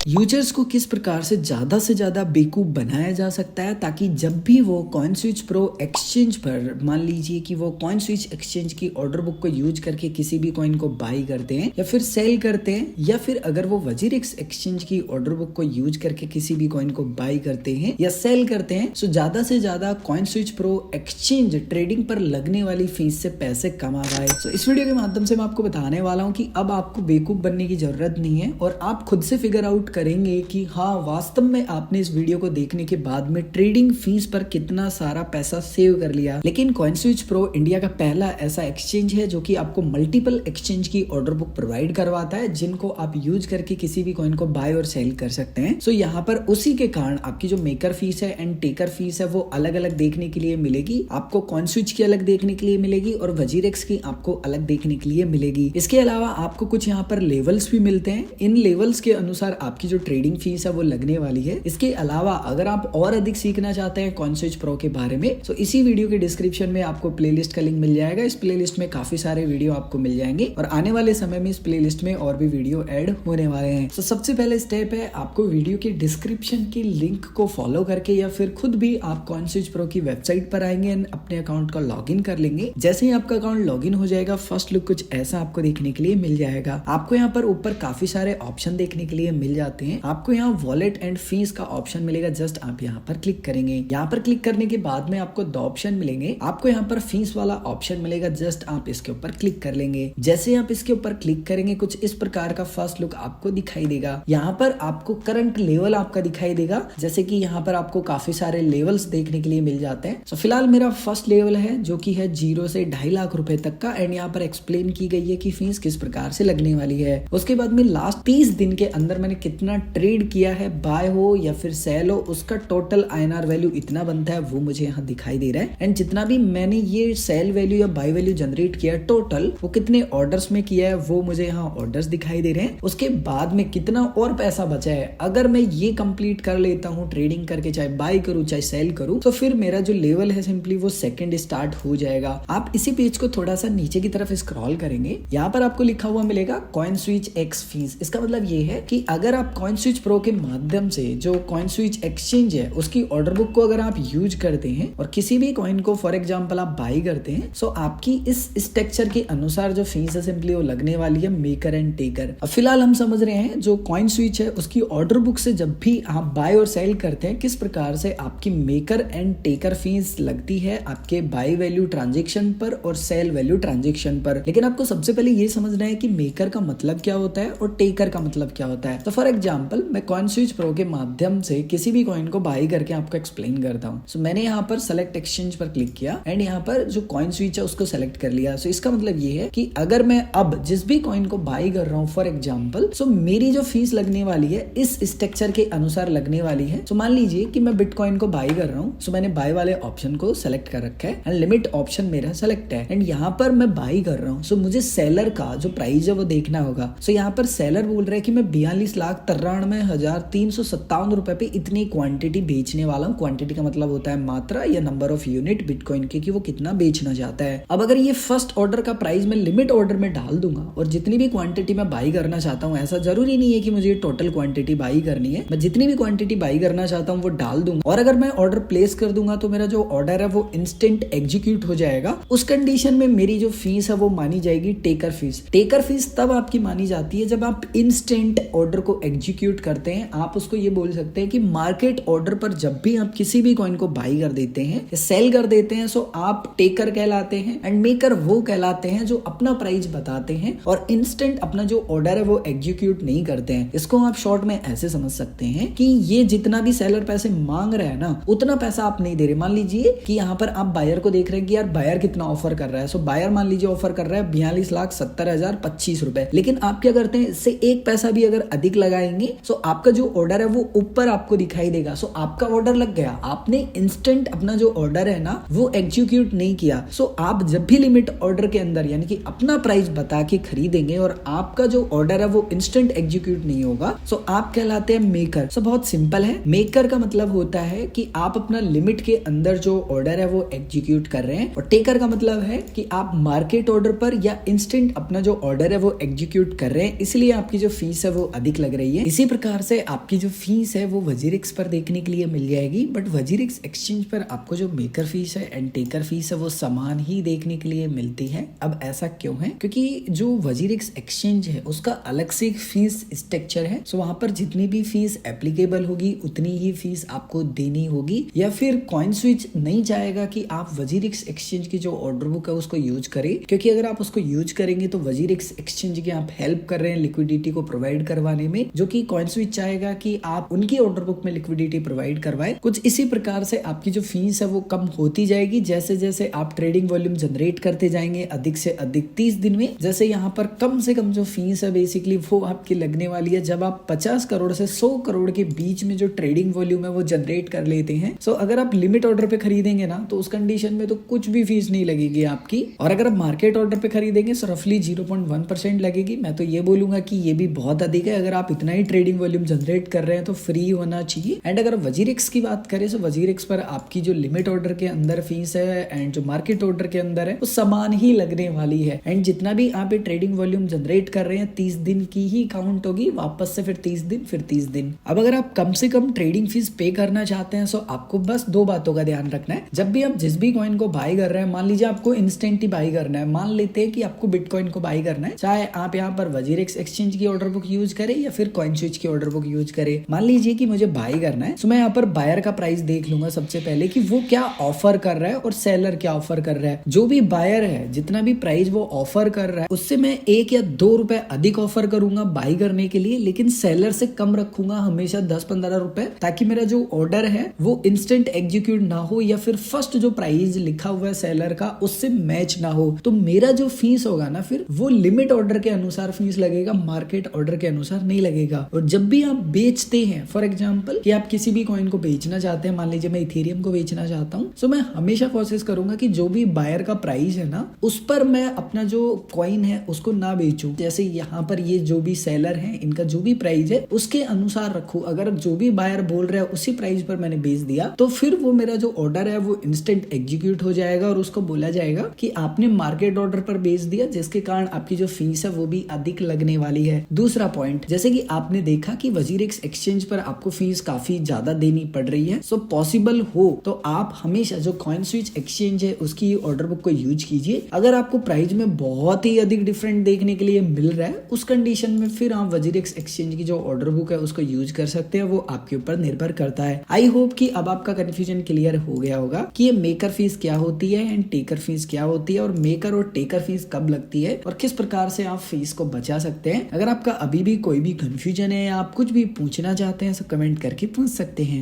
Users को किस प्रकार से ज्यादा बेवकूफ बनाया जा सकता है ताकि जब भी वो कॉइनस्विच प्रो एक्सचेंज पर मान लीजिए कि वो कॉइनस्विच एक्सचेंज की ऑर्डर बुक को यूज करके किसी भी कॉइन को बाई करते हैं या फिर सेल करते हैं, या फिर अगर वो वजीरिक्स एक्सचेंज की ऑर्डर बुक को यूज करके किसी भी कॉइन को बाई करते हैं या सेल करते हैं, सो ज्यादा से ज्यादा कॉइनस्विच प्रो एक्सचेंज ट्रेडिंग पर लगने वाली फीस से पैसे कमा रहा है। तो इस वीडियो के माध्यम से मैं आपको बताने वाला हूँ कि अब आपको बेवकूफ बनने की जरूरत नहीं है और आप खुद से फिगर आउट करेंगे कि हाँ वास्तव में आपने इस वीडियो को देखने के बाद में ट्रेडिंग फीस पर कितना सारा पैसा सेव कर लिया। लेकिन कॉइनस्विच प्रो इंडिया का पहला ऐसा एक्सचेंज है जो कि आपको मल्टीपल एक्सचेंज की ऑर्डर बुक प्रोवाइड करवाता है जिनको आप यूज करके किसी भी कॉइन को बाय और सेल कर सकते हैं। सो यहाँ पर उसी के कारण आपकी जो मेकर फीस है एंड टेकर फीस है वो अलग अलग देखने के लिए मिलेगी। आपको कॉइनस्विच की अलग देखने के लिए मिलेगी और वजीरेक्स की आपको अलग देखने के लिए मिलेगी। इसके अलावा आपको कुछ यहाँ पर लेवल्स भी मिलते हैं, इन लेवल्स के अनुसार आपकी जो ट्रेडिंग फीस है वो लगने वाली है। इसके अलावा अगर आप और अधिक सीखना चाहते हैं कॉइनस्विच प्रो के बारे में तो इसी वीडियो के डिस्क्रिप्शन में आपको प्लेलिस्ट का लिंक मिल जाएगा। इस प्लेलिस्ट में काफी सारे वीडियो आपको मिल जाएंगे और आने वाले समय में इस प्लेलिस्ट में और भी वीडियो ऐड होने वाले हैं। तो सबसे पहले स्टेप है आपको वीडियो के डिस्क्रिप्शन के लिंक को फॉलो करके या फिर खुद भी आप कॉइनस्विच प्रो की वेबसाइट पर आएंगे एंड अपने अकाउंट का लॉगिन कर लेंगे। जैसे ही आपका अकाउंट लॉगिन हो जाएगा फर्स्ट लुक कुछ ऐसा आपको देखने के लिए मिल जाएगा। आपको यहाँ पर ऊपर काफी सारे ऑप्शन देखने के लिए मिल जाते हैं। आपको यहाँ वॉलेट एंड फीस का ऑप्शन मिलेगा, जस्ट आप यहाँ पर क्लिक करेंगे। यहाँ पर क्लिक करने के बाद में आपको दो ऑप्शन मिलेंगे। आपको यहाँ पर फीस वाला ऑप्शन मिलेगा, जस्ट आप इसके ऊपर क्लिक कर लेंगे। जैसे आप इसके ऊपर क्लिक करेंगे कुछ इस प्रकार का फर्स्ट लुक आपको दिखाई देगा। यहाँ पर आपको करंट लेवल आपका दिखाई देगा, जैसे कि यहाँ पर आपको काफी सारे लेवल्स देखने के लिए मिल जाते हैं। तो फिलहाल मेरा फर्स्ट लेवल है जो कि है 0 से 2.5 लाख रुपए तक का एंड यहाँ पर एक्सप्लेन की गई है कि फीस किस प्रकार से लगने वाली है। उसके बाद में लास्ट 30 दिन के अंदर मैंने कितना ट्रेड किया है, बाय हो या फिर सेल हो, उसका टोटल INR वैल्यू इतना बनता है वो मुझे यहाँ दिखाई दे रहा है। एंड जितना भी मैंने ये सेल वैल्यू या बाय वैल्यू जनरेट किया टोटल वो कितने ऑर्डर्स में किया है वो मुझे यहाँ ऑर्डर्स दिखाई दे रहे हैं। उसके बाद में कितना और पैसा बचा है, अगर मैं ये कंप्लीट कर लेता हूँ ट्रेडिंग करके, चाहे बाय करूँ चाहे सेल करूँ, तो फिर मेरा जो लेवल है सिंपली वो सेकंड स्टार्ट हो जाएगा। आप इसी पेज को थोड़ा सा नीचे की तरफ स्क्रॉल करेंगे, यहाँ पर आपको लिखा हुआ मिलेगा कॉइनस्विच एक्स फीस। इसका मतलब ये है कि अगर आप कॉइनस्विच प्रो के माध्यम से जो कॉइनस्विच एक्सचेंज है उसकी ऑर्डर बुक को अगर आप यूज करते हैं और किसी भी कॉइन को फॉर एग्जांपल आप बाई करते हैं, सो आपकी इस स्ट्रक्चर के अनुसार जो फीस है सिंपली वो लगने वाली है मेकर एंड टेकर। अब फिलहाल हम समझ रहे हैं जो कॉइनस्विच है उसकी ऑर्डर बुक से जब भी आप बाय और सेल करते हैं किस प्रकार से आपकी मेकर एंड टेकर फीस लगती है आपके बाय वैल्यू ट्रांजेक्शन पर और सेल वैल्यू ट्रांजेक्शन पर। लेकिन आपको सबसे पहले ये समझना है कि मेकर का मतलब क्या होता है और टेकर का मतलब क्या होता है। तो फॉर एग्जांपल मैं कॉइनस्विच प्रो के माध्यम से किसी भी कॉइन को बाई करके आपको एक्सप्लेन करता हूँ। सो मैंने यहाँ पर सेलेक्ट एक्सचेंज पर क्लिक किया एंड यहाँ पर जो कॉइनस्विच है उसको सेलेक्ट कर लिया। सो इसका मतलब ये है कि अगर मैं अब जिस भी कॉइन को बाई कर रहा हूँ फॉर एग्जाम्पल, सो मेरी जो फीस लगने वाली है इस स्ट्रक्चर के अनुसार लगने वाली है। सो मान लीजिए कि मैं बिटकॉइन को बाई कर रहा हूँ, सो मैंने बाय वाले ऑप्शन को सेलेक्ट कर रखा है एंड लिमिट ऑप्शन मेरा सेलेक्ट है एंड यहाँ पर मैं बाई कर रहा हूँ। सो मुझे सेलर का जो प्राइस है वो देखना होगा। सो यहाँ पर सेलर बोल रहा है कि मैं 42,93,357 रुपए पे इतनी क्वांटिटी बेचने वाला हूँ। क्वांटिटी का मतलब होता है मात्रा या नंबर ऑफ यूनिट बिटकॉइन के कि वो कितना बेचना चाहता है। अब अगर ये फर्स्ट ऑर्डर का प्राइस मैं लिमिट ऑर्डर में डाल दूंगा और जितनी भी क्वांटिटी मैं बाई करना चाहता हूँ, ऐसा जरूरी नहीं है कि मुझे टोटल क्वांटिटी बाई करनी है, मैं जितनी भी क्वांटिटी बाई करना चाहता हूँ वो डाल दूंगा और अगर मैं ऑर्डर प्लेस कर दूंगा तो मेरा जो ऑर्डर है वो इंस्टेंट एग्जीक्यूट हो जाएगा। उस कंडीशन में मेरी जो फीस है वो मानी जाएगी टेकर फीस। टेकर फीस तब आपकी मानी जाती है जब आप इंस्टेंट ऑर्डर को एग्जीक्यूट करते हैं। आप उसको ये बोल सकते हैं कि मार्केट ऑर्डर पर जब भी आप किसी भी कॉइन को बाई कर देते हैं या सेल कर देते हैं, सो आप टेकर कहलाते हैं एंड मेकर वो कहलाते हैं जो अपना प्राइस बताते हैं और इंस्टेंट अपना जो ऑर्डर है वो एग्जीक्यूट नहीं करते हैं। इसको आप शॉर्ट में ऐसे समझ सकते हैं कि ये जितना भी सेलर पैसे मांग रहा है ना उतना पैसा आप नहीं दे रहे। मान लीजिए कि यहाँ पर आप बायर को देख रहे हैं कि यार बायर कितना ऑफर कर रहा है। सो बायर मान लीजिए ऑफर कर रहा है 42,70,025 रुपए, लेकिन आप क्या करते हैं इससे एक पैसा भी अगर अधिक लगाएंगे सो आपका जो ऑर्डर है वो ऊपर आपको दिखाई देगा। सो आपका ऑर्डर लग गया, आपने इंस्टेंट अपना जो ऑर्डर है ना वो एग्जीक्यूट नहीं किया। सो आप जब भी लिमिट ऑर्डर के अंदर यानी कि अपना प्राइस बता के खरीदेंगे और आपका जो ऑर्डर है वो इंस्टेंट एग्जीक्यूट नहीं होगा, सो आप कहलाते हैं मेकर। सो बहुत सिंपल है, मेकर का मतलब होता है कि आप अपना लिमिट के अंदर जो ऑर्डर है वो एग्जीक्यूट कर रहे हैं और टेकर का मतलब है कि आप मार्केट ऑर्डर पर या इंस्टेंट अपना जो ऑर्डर है वो एग्जीक्यूट कर रहे हैं, इसलिए आपकी जो फीस है वो अधिक लग रही रही है। इसी प्रकार से आपकी जो फीस है वो वजीरिक्स पर देखने के लिए मिल जाएगी, बट वजीरिक्स एक्सचेंज पर आपको जो मेकर फीस है एंड टेकर फीस है वो समान ही देखने के लिए मिलती है। अब ऐसा क्यों है? क्योंकि जो वजीरिक्स एक्सचेंज है उसका अलग से एक फीस स्ट्रक्चर है। सो वहां पर जितनी भी फीस एप्लीकेबल होगी उतनी ही फीस आपको देनी होगी, या फिर कॉइन स्विच नहीं चाहेगा कि आप वजीरिक्स एक्सचेंज की जो ऑर्डर बुक है उसको यूज करें, क्योंकि अगर आप उसको यूज करेंगे तो वजीरिक्स एक्सचेंज की आप हेल्प कर रहे हैं लिक्विडिटी को प्रोवाइड करवाने में, जो कि कॉइन स्विच चाहेगा कि आप उनकी ऑर्डर बुक में लिक्विडिटी प्रोवाइड करवाए। कुछ इसी प्रकार से आपकी जो फीस है वो कम होती जाएगी जैसे जैसे आप ट्रेडिंग वॉल्यूम जनरेट करते जाएंगे अधिक से अधिक 30 दिन में। जैसे यहाँ पर कम से कम जो फीस है बेसिकली वो आपकी लगने वाली है जब आप 50 करोड़ से 100 करोड़ के बीच में जो ट्रेडिंग वॉल्यूम है वो जनरेट कर लेते हैं। सो अगर आप लिमिट ऑर्डर पे खरीदेंगे ना तो उस कंडीशन में तो कुछ भी फीस नहीं लगेगी आपकी, और अगर आप मार्केट ऑर्डर पे खरीदेंगे तो रफली 0.1% लगेगी। मैं तो ये बोलूंगा कि ये भी बहुत अधिक है। अगर आप इतना ही ट्रेडिंग वॉल्यूम जनरेट कर रहे हैं तो फ्री होना चाहिए। एंड अगर वजीरिक्स की बात करें तो वजीरिक्स पर आपकी जो लिमिट ऑर्डर के अंदर फीस है एंड जो मार्केट ऑर्डर के अंदर है वो समान ही लगने वाली है। एंड जितना भी आप ट्रेडिंग वॉल्यूम जनरेट कर रहे हैं 30 दिन की ही काउंट होगी, वापस से फिर 30 दिन फिर 30 दिन। अब अगर आप कम से कम ट्रेडिंग फीस पे करना चाहते हैं तो आपको बस दो बातों का ध्यान रखना है। जब भी आप जिस भी कॉइन को बाय कर रहे हैं, मान लीजिए आपको इंस्टेंट ही बाय करना है, मान लेते हैं कि आपको बिटकॉइन को बाय करना है, चाहे आप यहाँ पर वजीरिक्स एक्सचेंज की ऑर्डर बुक यूज करें या फिर कॉइन स्विच की ऑर्डर बुक यूज करें। मान लीजिए कि मुझे बाय करना है तो मैं यहाँ पर बायर का प्राइस देख लूंगा सबसे पहले कि वो क्या ऑफर कर रहा है और सेलर क्या ऑफर कर रहा है। जो भी बायर है जितना भी प्राइस वो ऑफर कर रहा है उससे मैं 1 या 2 रुपए अधिक ऑफर करूंगा बाय करने के लिए, लेकिन सेलर से कम रखूंगा हमेशा 10-15 रुपए, ताकि मेरा जो ऑर्डर है वो इंस्टेंट एग्जीक्यूट ना हो या फिर फर्स्ट जो प्राइस लिखा हुआ है सेलर का उससे मैच ना हो। तो मेरा जो फीस होगा ना फिर वो लिमिट ऑर्डर के अनुसार फीस लगेगा, मार्केट ऑर्डर के अनुसार नहीं लगेगा। और जब भी आप बेचते हैं, फॉर एग्जाम्पल कि आप किसी भी कॉइन को बेचना चाहते हैं, मान लीजिए मैं इथेरियम को बेचना चाहता हूँ, तो मैं हमेशा कोशिश करूंगा कि जो भी बायर का प्राइस है ना उस पर मैं अपना जो कॉइन है उसको ना बेचूं। जैसे यहाँ पर ये जो भी सेलर है इनका जो भी प्राइस है उसके अनुसार रखूं। अगर जो भी बायर बोल रहा है उसी प्राइस पर मैंने बेच दिया तो फिर वो मेरा जो ऑर्डर है वो इंस्टेंट एग्जीक्यूट हो जाएगा और उसको बोला जाएगा कि आपने मार्केट ऑर्डर पर बेच दिया, जिसके कारण आपकी जो फीस है वो भी अधिक लगने वाली है। दूसरा पॉइंट, जैसे कि आपने देखा कि वजीरिक्स एक्सचेंज पर आपको फीस काफी ज्यादा देनी पड़ रही है, सो पॉसिबल हो तो आप हमेशा जो कॉइन स्विच एक्सचेंज है उसकी ऑर्डर बुक को यूज कीजिए। अगर आपको प्राइस में बहुत ही अधिक डिफरेंट देखने के लिए मिल रहा है उस कंडीशन में फिर आप वजीरिक्स एक्सचेंज की जो ऑर्डर बुक है उसको यूज कर सकते हैं, वो आपके ऊपर निर्भर करता है। आई होप कि अब आपका कंफ्यूजन क्लियर हो गया होगा कि ये मेकर फीस क्या होती है एंड टेकर फीस क्या होती है, और मेकर और टेकर फीस कब लगती है और किस प्रकार से आप फीस को बचा सकते हैं। अगर आपका अभी भी कोई भी कंफ्यूजन है या आप कुछ भी पूछना चाहते हैं तो कमेंट करके पूछ सकते हैं।